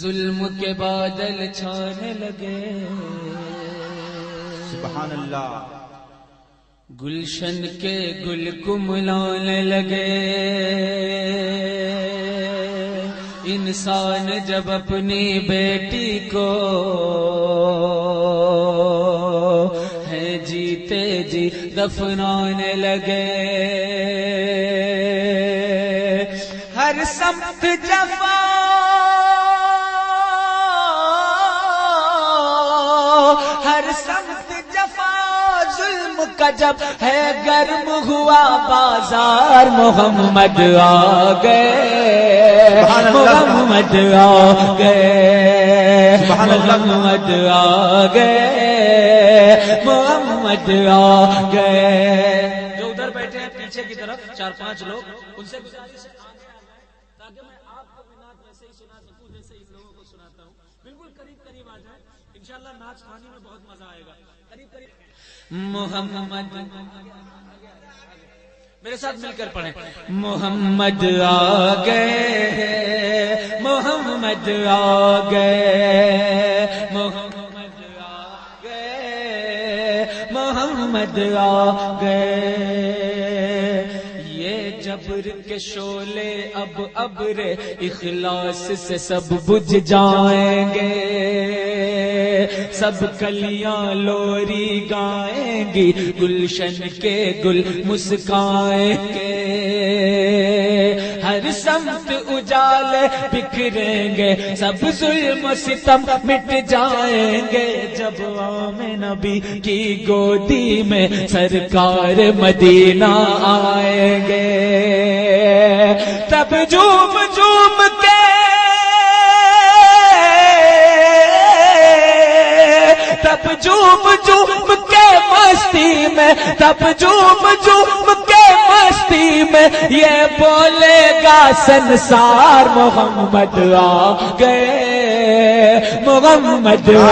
ظلم کے بادل چھانے لگے، سبحان اللہ، گلشن کے گل کملانے لگے، انسان جب اپنی بیٹی کو ہے جیتے جی دفنانے لگے، ہر سمت جفا کا جب ہے گرم ہوا بازار، محمد آ گئے، محمد آ گئے، محمد آ گئے، محمد آ گئے۔ جو ادھر بیٹھے ہیں پیچھے کی طرف 4-5 لوگ، ان سے گزارش ہے تاکہ میں آپ کو بھی نعت ویسے ہی سنا سکوں جیسے ان لوگوں کو سناتا ہوں، بالکل قریب قریب آ جائیں، انشاءاللہ نعت خوانی میں بہت مزہ آئے گا، قریب قریب۔ محمد میرے ساتھ مل کر پڑھیں، محمد آ گئے، محمد آ گئے، محمد آ گئے، محمد آ گئے، یہ جبر کے شعلے اب ابر اخلاص سے سب بجھ جائیں گے، سب کلیاں لوری گائیں گی، گلشن کے گل مسکائیں گے، ہر سمت اجالے بکھریں گے، سب ظلم و ستم مٹ جائیں گے، جب آمن نبی کی گودی میں سرکار مدینہ آئیں گے، تب جھوم جھوم کے تب جھوم جھوم کے مستی میں، تب جھوم جھوم کے مستی میں یہ بولے گا سنسار، محمد آ گئے، محمد آ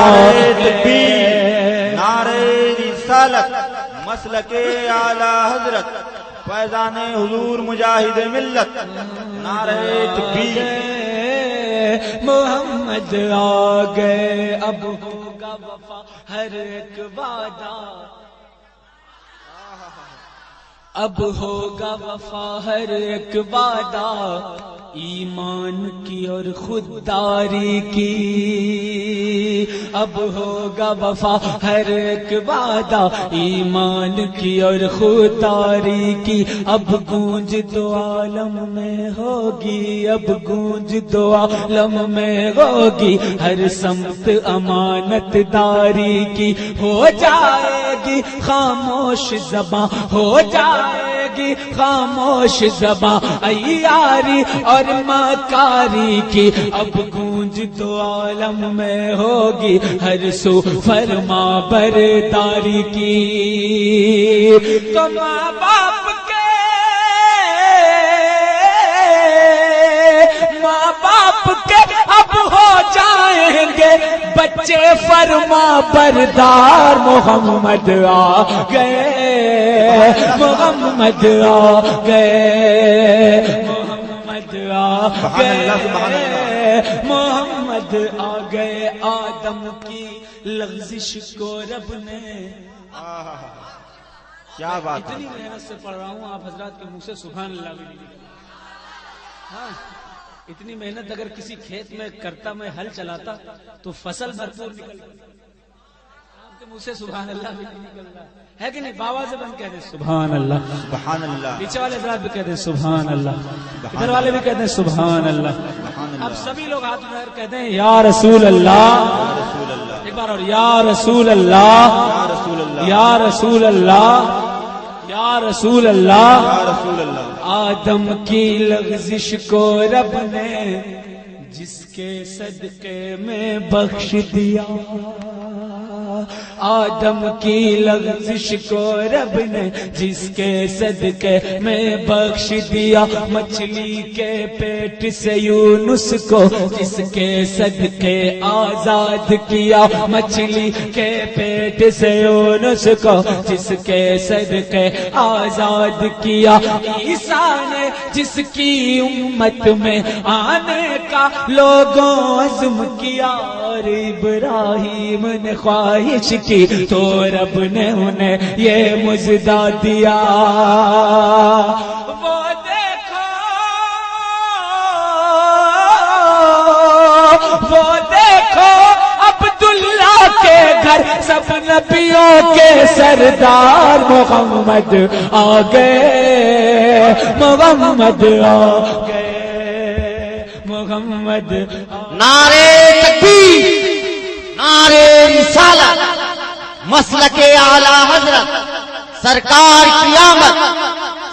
گئے، نعرہ رسالت، مسلک اعلی حضرت، فیضان حضور مجاہد ملت، نعرہ تکبیر، محمد آ گئے، اب ہوگا وفا ہر ایک وعدہ، اب ہوگا وفا ہر ایک وعدہ، ایمان کی اور خودداری کی، اب ہوگا وفا ہر ایک وعدہ، ایمان کی اور خودداری کی، اب گونج دو عالم میں ہوگی، اب گونج دو عالم میں ہوگی، ہر سمت امانت داری کی، ہو جائے گی خاموش زباں، ہو جائے گی خاموش زباں، عیاری اور مکاری کی، اب گونج دو عالم میں ہوگی، ہر سو فرما برداری کی، تو ماں باپ کے اب ہو جائیں گے بچے فرما بردار، محمد آ گئے، محمد آ گئے، محمد آ گئے، محمد آ گئے، آدم کی لغزش کو رب نے، کیا بات ہے، اتنی محنت سے پڑھ رہا ہوں، آپ حضرات کے منہ سے سبحان اللہ بھی نہیں نکلا، ہاں اتنی محنت اگر کسی کھیت میں کرتا، میں ہل چلاتا تو فصل بھرپور نکلتی، آپ کے منہ سے سبحان اللہ بھی نہیں نکل رہا ہے کہ نہیں؟ باوا زبان کہہ دیں سبحان اللہ، سبحان اللہ، پیچھے والے حضرات بھی کہتے ہیں سبحان اللہ، ادھر والے بھی کہتے ہیں سبحان اللہ، اب سبھی لوگ ہاتھ اٹھا کر کہتے ہیں یا رسول اللہ، ایک بار اور یا رسول اللہ، یا رسول اللہ، یا رسول اللہ، یا رسول اللہ، آدم کی لغزش کو رب نے جس کے صدقے میں بخش دیا، آدم کی لغزش کو رب نے جس کے صدقے میں بخش دیا، مچھلی کے پیٹ سے یونس کو جس کے صدقے آزاد کیا، مچھلی کے پیٹ سے یونس کو جس کے صدقے آزاد کیا، عیسیٰ نے جس کی امت میں آنے کا لوگوں عزم کیا، اور ابراہیم نے خواہش کی تو رب نے انہیں یہ مژدہ دیا۔ وہ دیکھو عبداللہ کے گھر سب نبیوں کے سردار محمد آ گئے، محمد آ گئے، محمد نعرے تکبیر، نعرے رسالت، مسلک اعلی حضرت، سرکار کی آمد،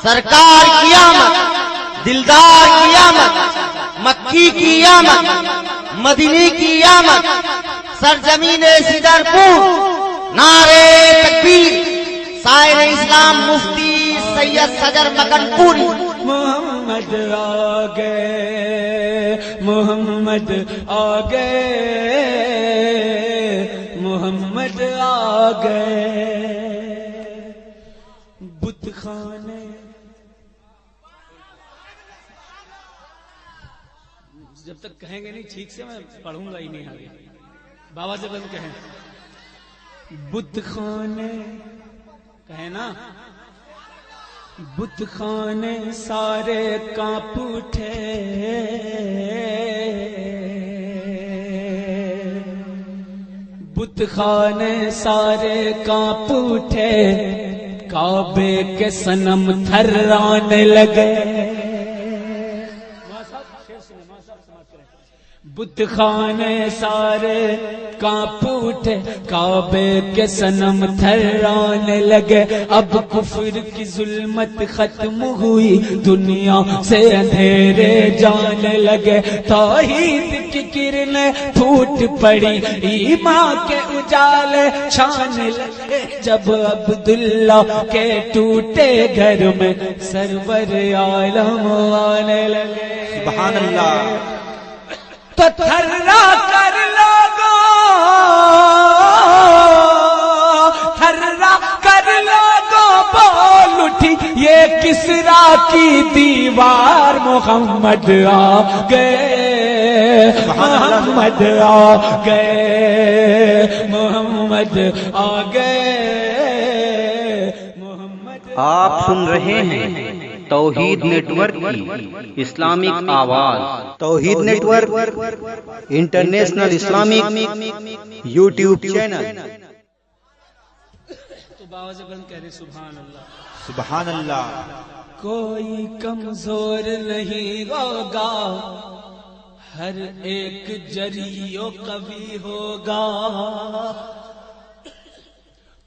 سرکار کی آمد، دلدار کی آمد، مکی کی آمد، مدینی کی آمد، سرزمین سدر پور، نعرے تکبیر، سائر اسلام مفتی سید سجر مکن پوری۔ محمد آ گئے، محمد آ گئے، محمد آ گئے، بت خانے جب تک کہیں گے نہیں ٹھیک سے میں پڑھوں گا ہی نہیں آگے، بابا سے بند کہیں بت خانے کہیں نا، بت خانے سارے کانپ اٹھے، بت خانے سارے کانپ اٹھے، کعبے کے صنم تھرانے لگے، بت خانے سارے کانپ اٹھے، کعبے کے صنم تھرانے لگے، اب کفر کی ظلمت ختم ہوئی، دنیا سے اندھیرے جانے لگے، توحید کی کرنیں پھوٹ پڑی، ایمان کے اجالے چھانے لگے، جب عبداللہ کے ٹوٹے گھر میں سرور عالم آنے لگے۔ سبحان اللہ۔ تو تھرا کر لوگوں، تھرا کر لوگوں بول اٹھی، یہ کسرا کی دیوار، محمد آ گئے، محمد آ گئے، محمد آ گئے، محمد۔ آپ سن رہے ہیں توحید نیٹ ورک کی اسلامک آواز، توحید network international Islamic YouTube channel. تو بابا سے بند کہہ رہے سبحان اللہ، سبحان اللہ۔ کوئی کمزور نہیں ہوگا، ہر ایک جری و قوی ہوگا،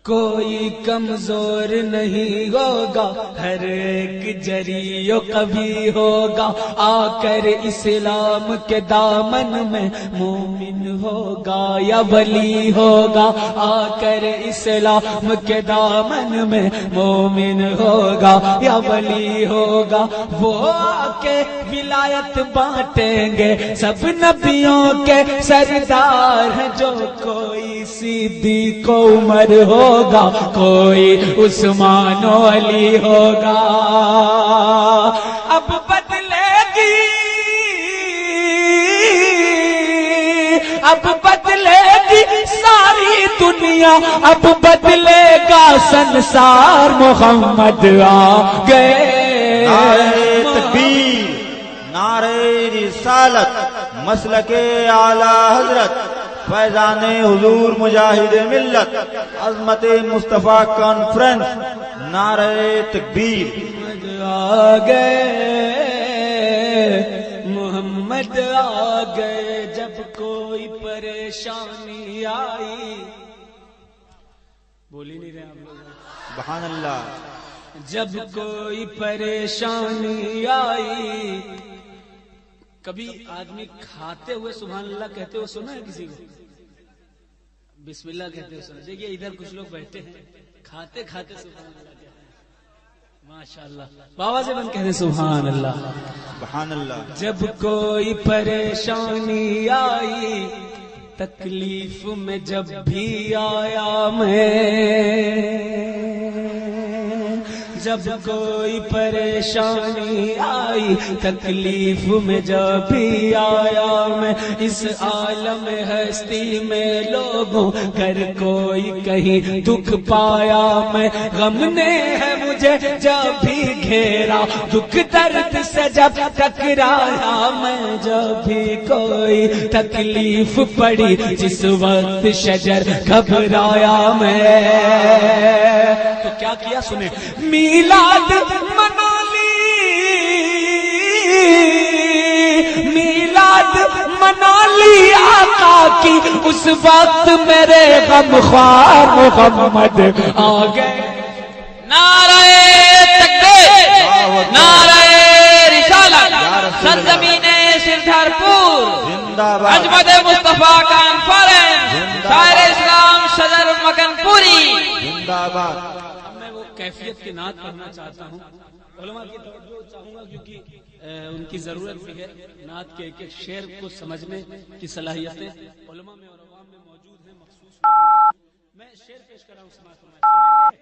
کوئی کمزور نہیں ہوگا، ہر ایک جری و قوی ہوگا، آ کر اسلام کے دامن میں مومن ہوگا یا ولی ہوگا، آ کر اسلام کے دامن میں مومن ہوگا یا ولی ہوگا، وہ آ کے ولایت بانٹیں گے، سب نبیوں کے سردار ہیں، جو کوئی صدیق و عمر ہوگا، کوئی عثمان و علی ہوگا، اب بدلے گی، اب بدلے گی ساری دنیا، اب بدلے گا سنسار، محمد آ گئے۔ نعرے تکبیر، نعرے رسالت، مسلک اعلی حضرت، فیضان حضور مجاہد ملت، عظمت مصطفیٰ کانفرنس، نعرہ تکبیر۔ محمد آ گئے، محمد آ گئے، جب کوئی پریشانی آئی، بول ہی نہیں رہے آپ لوگ، سبحان اللہ۔ جب کوئی پریشانی آئی، کبھی آدمی کھاتے ہوئے سبحان اللہ کہتے ہوئے سنا ہے کسی کو؟ بسم اللہ کہتے ہیں سن. دیکھیے ادھر کچھ لوگ بیٹھے ہیں کھاتے کھاتے سبحان اللہ کہتے ہیں. ماشاء اللہ بابا سے بن کہتے ہیں سبحان اللہ. سبحان اللہ. جب کوئی پریشانی آئی تکلیف میں جب بھی آیا میں، جب کوئی پریشانی آئی تکلیف میں جب بھی آیا میں، اس عالم ہستی میں لوگوں کر کوئی کہیں دکھ پایا میں، غم نے ہے مجھے جب بھی گھیرا دکھ درد سے جب ٹکرایا میں، جب بھی کوئی تکلیف پڑی جس وقت شجر گھبرایا میں. تو کیا کیا سنیں، میلاد منا لی، میلاد منا لی آقا کی، اس وقت میرے غم خوار محمد آ گئے. نعرہ تکبیر، نعرہ رسالت، سرزمین سردھار پور، زندہ باد. عظمت مصطفیٰ کانفرنس، شاعر اسلام صدر مکن پوری. زندہ باد. اب میں وہ کیفیت کی نعت پڑھنا چاہتا ہوں، علماء کی توجہ چاہوں گا کیونکہ ان کی ضرورت بھی ہے. نعت کے ایک ایک شعر کو سمجھنے کی صلاحیتیں علماء میں اور عوام میں موجود ہیں مخصوص. میں شعر پیش کر رہا ہوں، سماعت فرمائیں.